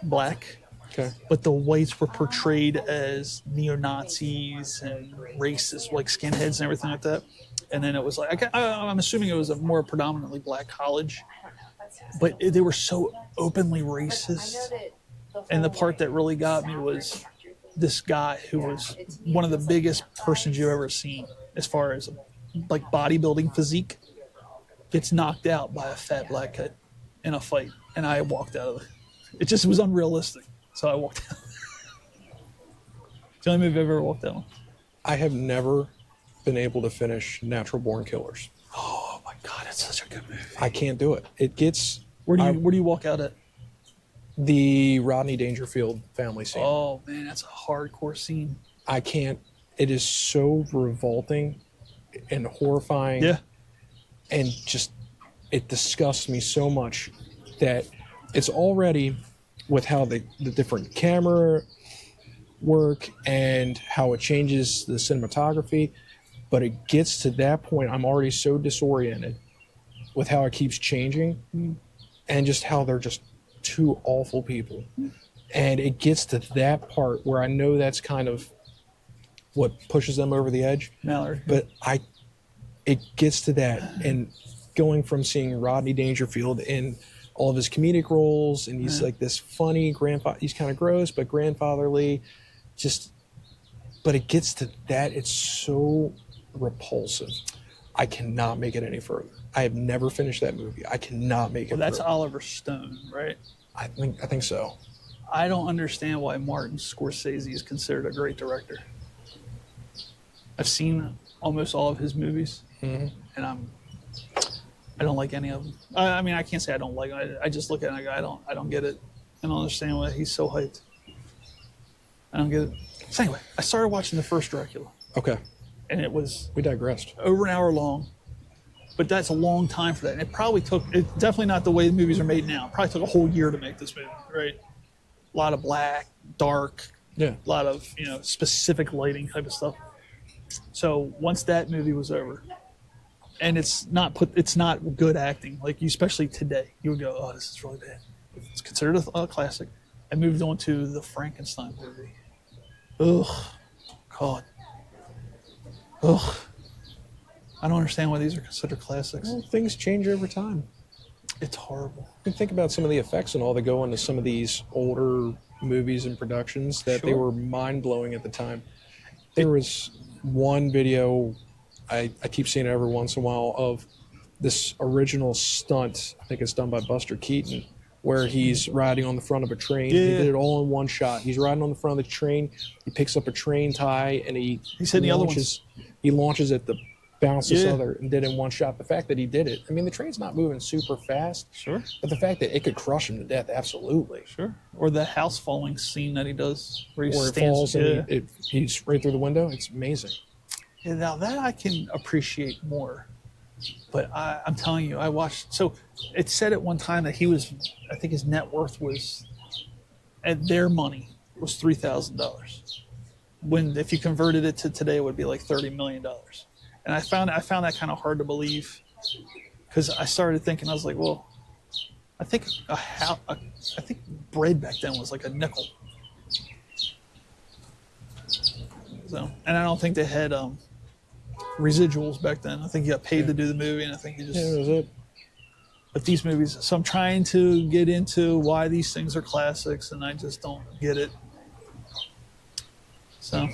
black. Okay. But the whites were portrayed as neo-Nazis and racist, like skinheads and everything like that. And then it was like, I'm assuming it was a more predominantly black college, but they were so openly racist. And the part that really got me was this guy who was one of the biggest persons you've ever seen as far as like bodybuilding physique gets knocked out by a fat black kid in a fight. And I walked out of it. It just was unrealistic. So I walked out. It's the only movie I've ever walked out on. I have never been able to finish Natural Born Killers. Oh my God, it's such a good movie. I can't do it. It gets Where do you walk out at? the Rodney Dangerfield family scene. Oh man, that's a hardcore scene. I can't. It is so revolting and horrifying. Yeah. And just, it disgusts me so much that it's already with how the different camera work and how it changes the cinematography. But it gets to that point, I'm already so disoriented with how it keeps changing and just how they're just two awful people. And it gets to that part where I know that's kind of what pushes them over the edge. Mallory. But it gets to that, and going from seeing Rodney Dangerfield in all of his comedic roles, and he's like this funny grandfather, he's kind of gross, but grandfatherly, but it gets to that, it's so repulsive. I cannot make it any further. I have never finished that movie. I cannot make it. Well, that's further. Oliver Stone, right? I think so. I don't understand why Martin Scorsese is considered a great director. I've seen almost all of his movies, and I don't like any of them. I mean, I can't say I don't like them. I just look at it and I go, I don't get it. I don't understand why he's so hyped. I don't get it. So anyway, I started watching the first Dracula, Okay, and it was we digressed. over an hour long, but that's a long time for that. And it probably took, it's definitely not the way the movies are made now. It probably took a whole year to make this movie, right? A lot of black, dark, Yeah. a lot of, specific lighting type of stuff. So once that movie was over, and it's not good acting, like especially today, you would go, oh, this is really bad. It's considered a classic. I moved on to the Frankenstein movie. Ugh, God. Ugh. I don't understand why these are considered classics. Well, things change over time. It's horrible. You can think about some of the effects and all that go into some of these older movies and productions that they Sure. were mind-blowing at the time. There was one video, I keep seeing it every once in a while, of this original stunt, I think it's done by Buster Keaton, where he's riding on the front of a train. Yeah. He did it all in one shot. He's riding on the front of the train, he picks up a train tie, and he said the other ones. He launches it, bounces Yeah. other, and did it in one shot. The fact that he did it, I mean, the train's not moving super fast, Sure. but the fact that it could crush him to death, absolutely. Sure. Or the house falling scene that he does, where he Or it stands. falls Yeah. and he's right through the window. It's amazing. Yeah, now that I can appreciate more. But I'm telling you, I watched. So it said at one time that I think his net worth was, at their money, was $3,000. When if you converted it to today, it would be like $30 million. And I found that kind of hard to believe, because I started thinking, I was like, well, I think I think bread back then was like a nickel. So, and I don't think they had residuals back then. I think you got paid to do the movie, and I think you just. Yeah, that was it. But these movies, so I'm trying to get into why these things are classics, and I just don't get it. So,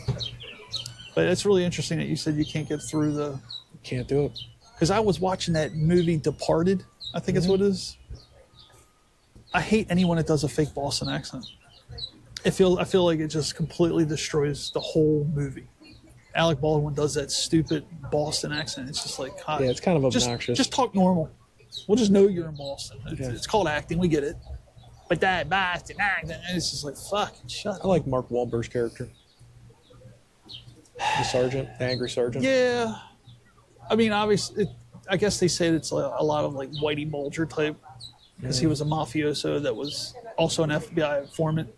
but it's really interesting that you said you can't get through the. Can't do it. Because I was watching that movie Departed, I think it's what it is. I hate anyone that does a fake Boston accent. I feel like it just completely destroys the whole movie. Alec Baldwin does that stupid Boston accent. It's just like, God, Yeah, it's kind of just, obnoxious. just talk normal. We'll just know you're in Boston. Yeah. It's called acting. We get it. But that Boston accent, it's just like, fucking shut I up. like Mark Wahlberg's character. The sergeant, the angry sergeant. Yeah. I mean, obviously, I guess they say it's like a lot of like Whitey Bulger type, because he was a mafioso that was also an FBI informant.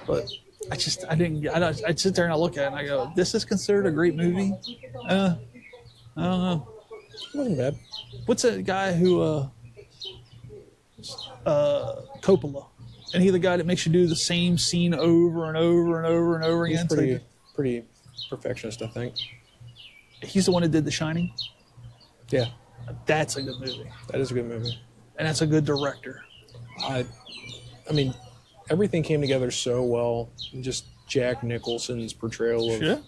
But I'd sit there and I look at it and I go, this is considered a great movie? I don't know. It wasn't bad. What's that guy who Coppola? And he the guy that makes you do the same scene over and over and over and over He's again. pretty perfectionist, I think. He's the one that did The Shining. Yeah, That's a good movie, that is a good movie. and that's a good director. I mean, everything came together so well. Just Jack Nicholson's portrayal of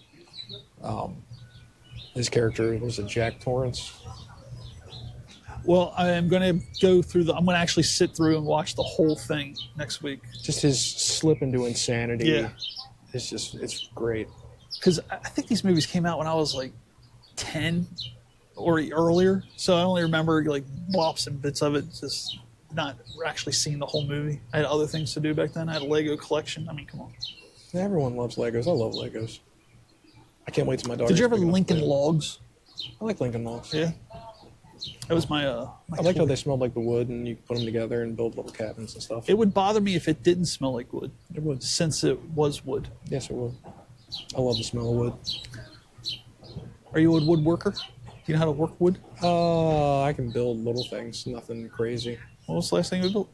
his character, was it Jack Torrance? Well, I am going to go through I'm going to actually sit through and watch the whole thing next week. Just his slip into insanity. Yeah. It's great. Because I think these movies came out when I was like 10 or earlier, so I only remember like blops and bits of it, just not actually seeing the whole movie. I had other things to do back then. I had a Lego collection. I mean, come on. Everyone loves Legos. I love Legos. I can't wait till my daughter. Did you ever Lincoln Logs? I like Lincoln Logs. Yeah. That was my I liked how they smelled like the wood, and you put them together and build little cabins and stuff. It would bother me if it didn't smell like wood. It would. Since it was wood. Yes, it would. I love the smell of wood. Are you a woodworker? Do you know how to work wood? I can build little things, nothing crazy. What was the last thing you built?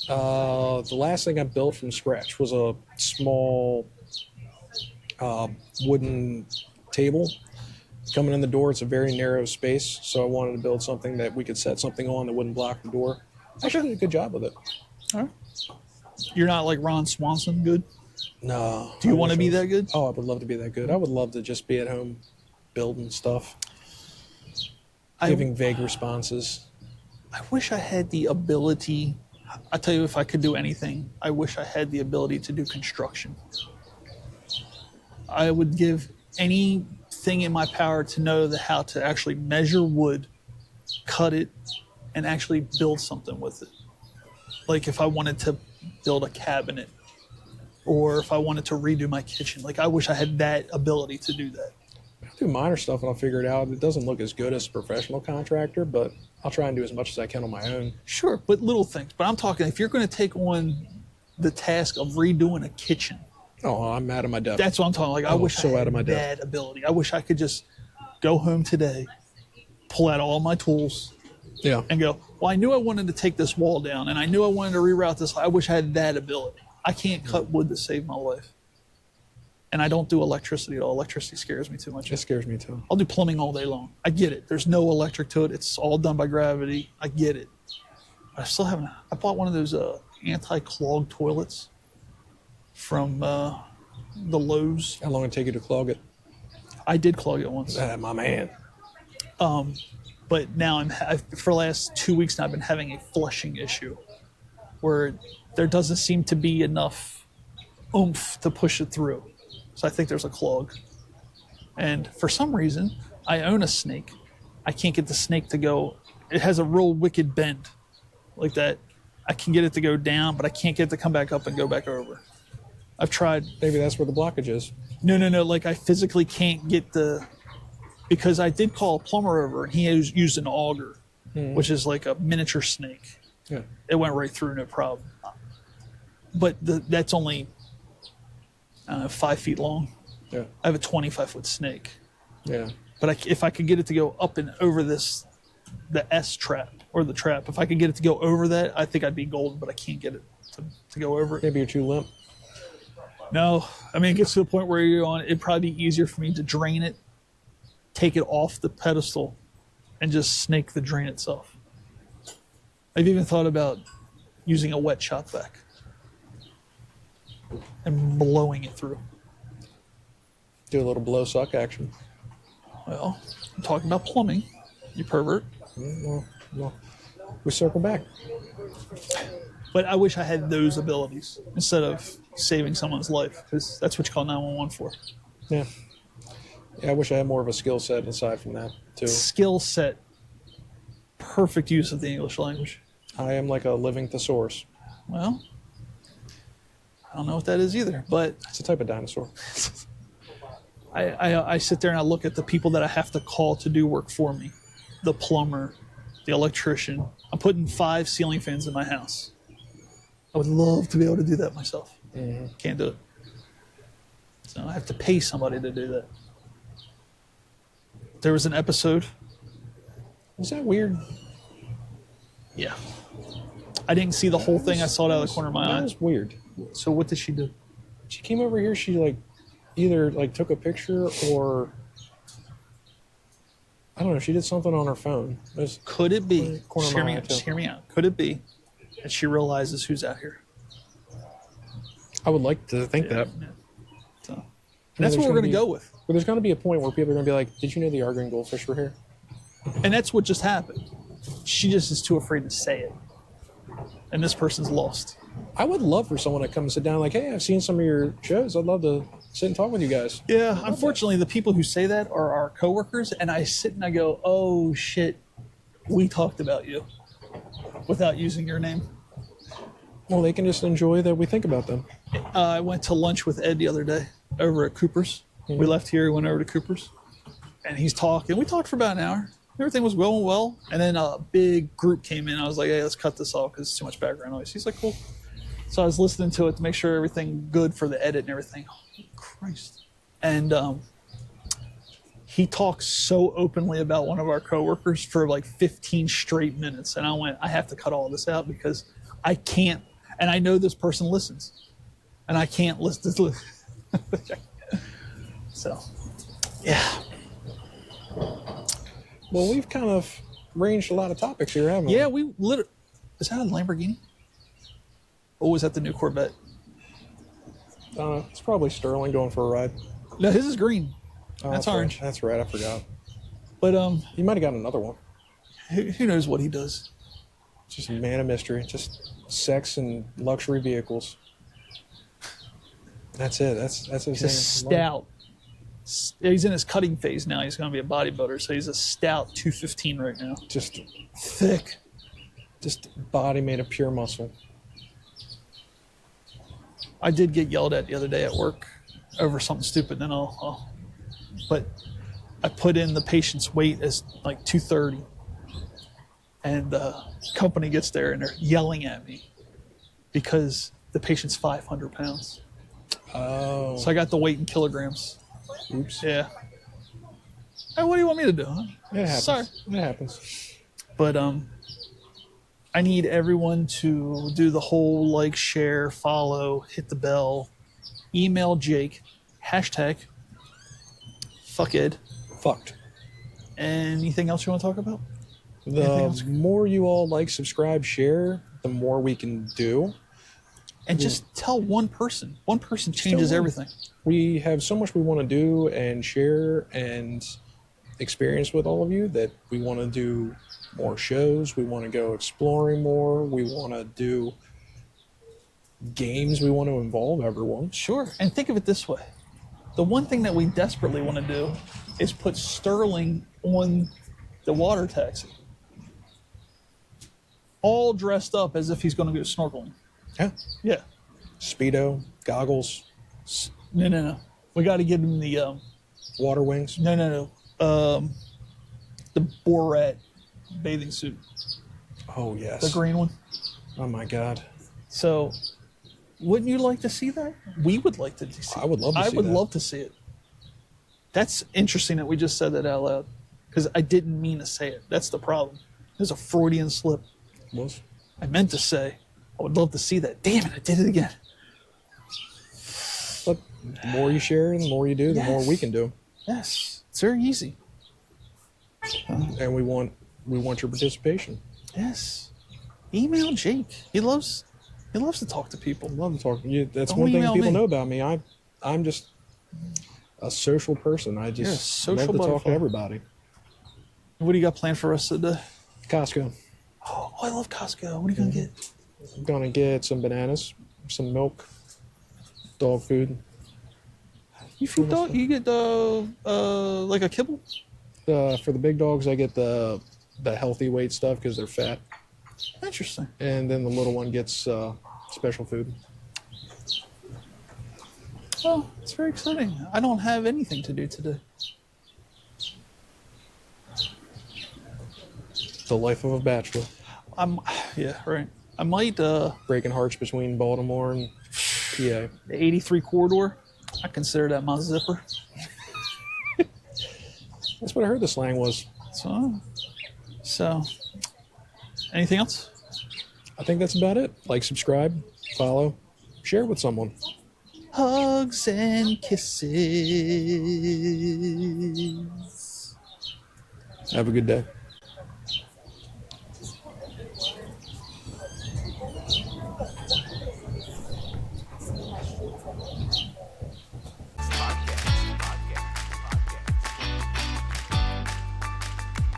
The last thing I built from scratch was a small wooden table. Coming in the door, it's a very narrow space, so I wanted to build something that we could set something on that wouldn't block the door. Actually, did a good job with it. All right. You're not like Ron Swanson good? No. Do you I want to wish be I was- that good? Oh, I would love to be that good. I would love to just be at home building stuff, giving vague responses. I wish I had the ability. I tell you, if I could do anything, I wish I had the ability to do construction. I would give anything in my power to know how to actually measure wood, cut it, and actually build something with it. Like if I wanted to build a cabinet, or if I wanted to redo my kitchen, like I wish I had that ability to do that. I'll do minor stuff and I'll figure it out. It doesn't look as good as a professional contractor, but I'll try and do as much as I can on my own. Sure, but little things. But I'm talking if you're going to take on the task of redoing a kitchen, Oh, I'm mad at my depth. that's what I'm talking. Like I Oh, wish so I out had of my depth. that ability. I wish I could just go home today, pull out all my tools, Yeah. and go, well, I knew I wanted to take this wall down, and I knew I wanted to reroute this. I wish I had that ability. I can't cut wood to save my life. And I don't do electricity at all. Electricity scares me too much. It scares me too. I'll do plumbing all day long. I get it. There's no electric to it. It's all done by gravity. I get it. But I still haven't. I bought one of those anti-clog toilets from the Lowe's. How long did it take you to clog it? I did clog it once. My man. But now for the last 2 weeks now, I've been having a flushing issue where there doesn't seem to be enough oomph to push it through. So I think there's a clog. And for some reason, I own a snake. I can't get the snake to go. It has a real wicked bend like that. I can get it to go down, but I can't get it to come back up and go back over. I've tried. Maybe that's where the blockage is. No. Like I physically can't get because I did call a plumber over and he used an auger, which is like a miniature snake. Yeah. It went right through, no problem. But that's only 5 feet long. Yeah. I have a 25-foot snake. Yeah. But if I could get it to go up and over the S trap or the trap, if I could get it to go over that, I think I'd be golden. But I can't get it to go over it. Maybe you're too limp. No, I mean it gets to the point where it'd probably be easier for me to drain it, take it off the pedestal, and just snake the drain itself. I've even thought about using a wet shop vac and blowing it through. Do a little blow suck action. Well, I'm talking about plumbing, you pervert. Well, we circle back. But I wish I had those abilities instead of saving someone's life, because that's what you call 911 for. Yeah. Yeah, I wish I had more of a skill set aside from that, too. Skill set, perfect use of the English language. I am like a living thesaurus. Well, I don't know what that is either, but It's a type of dinosaur. I sit there and I look at the people that I have to call to do work for me. The plumber, the electrician. I'm putting 5 ceiling fans in my house. I would love to be able to do that myself. Can't do it. So I have to pay somebody to do that. There was an episode Is that weird? Yeah. I didn't see the whole thing. I saw it out of the corner of my That eye. was weird. So what did she do? She came over here. She like either like took a picture or I don't know. She did something on her phone. It was, Could it be? Corner of Hear my me eye, out. too. Just hear me out. Could it be that she realizes who's out here? I would like to think that. Yeah. So, and there's that's what we're gonna going to be- go with. But there's going to be a point where people are going to be like, "Did you know the Arguing Goldfish were here?" And that's what just happened. She just is too afraid to say it. And this person's lost. I would love for someone to come and sit down, like, "Hey, I've seen some of your shows. I'd love to sit and talk with you guys." Yeah, unfortunately, the people who say that are our coworkers, and I sit and I go, "Oh shit, we talked about you," without using your name. Well, they can just enjoy that we think about them. I went to lunch with Ed the other day over at Cooper's. We left here, went over to Cooper's, and he's talking. We talked for about an hour. Everything was going well, and then a big group came in. I was like, "Hey, let's cut this off because it's too much background noise." He's like, "Cool." So I was listening to it to make sure everything good for the edit and everything. Holy Christ! And he talked so openly about one of our coworkers for like 15 straight minutes, and I went, "I have to cut all this out because I can't." And I know this person listens, and I can't listen. So, yeah. Well, we've kind of ranged a lot of topics here, haven't we? Yeah, we literally. Is that a Lamborghini? Or was that the new Corvette? It's probably Sterling going for a ride. No, his is green. Oh, That's right. orange. That's right. I forgot. But You might have got another one. who knows what he does? Just a man of mystery. Just sex and luxury vehicles. That's it. That's his He's a stout. He's in his cutting phase now. He's going to be a bodybuilder, so he's a stout 215 right now. Just Thick. body made of pure muscle. I did get yelled at the other day at work over something stupid. Then but I put in the patient's weight as like 230, and the company gets there and they're yelling at me because the patient's 500 pounds. Oh. So I got the weight in kilograms. Oops. Yeah. Hey, what do you want me to do? Huh? It happens. Sorry. It happens. But I need everyone to do the whole like, share, follow, hit the bell, email Jake, hashtag fuck Ed. Fucked. Anything else you want to talk about? Anything The else? more you all like, subscribe, share, the more we can do. And just tell one person. One person changes one. everything. We have so much we want to do and share and experience with all of you that we want to do more shows. We want to go exploring more. We want to do games. We want to involve everyone. Sure. And think of it this way. The one thing that we desperately want to do is put Sterling on the water taxi. All dressed up as if he's going to go snorkeling. Yeah. Yeah. Speedo, goggles, No. We got to get him the water wings. no. The Borat bathing suit, Oh, yes. the green one. Oh, my God. So, wouldn't you like to see that? We would like to see. I would love to I see would that. love to see it. That's interesting that we just said that out loud because I didn't mean to say it. That's the problem. There's a Freudian slip. Was? I meant to say, I would love to see that. Damn it, I did it again. But the more you share, the more you do, the more we can do. Yes, it's very easy. And we want your participation. Yes. Email Jake. He loves to talk to people. I love to talk. That's Don't one thing email people me. know about me. I'm just a social person. I You're a just social love to talk butterfly. to everybody. What do you got planned for us today? Costco. Oh, I love Costco. What are you gonna get? I'm gonna get some bananas, some milk, dog food. You feed dog? You get the like a kibble? For the big dogs, I get the healthy weight stuff because they're fat, Interesting. and then the little one gets special food. Well, it's very exciting. I don't have anything to do today. The life of a bachelor, Yeah, right. I might breaking hearts between Baltimore and PA. the 83 corridor. I consider that my zipper. That's what I heard the slang was. So So, anything else? I think that's about it. Like, subscribe, follow, share with someone. Hugs and kisses. Have a good day.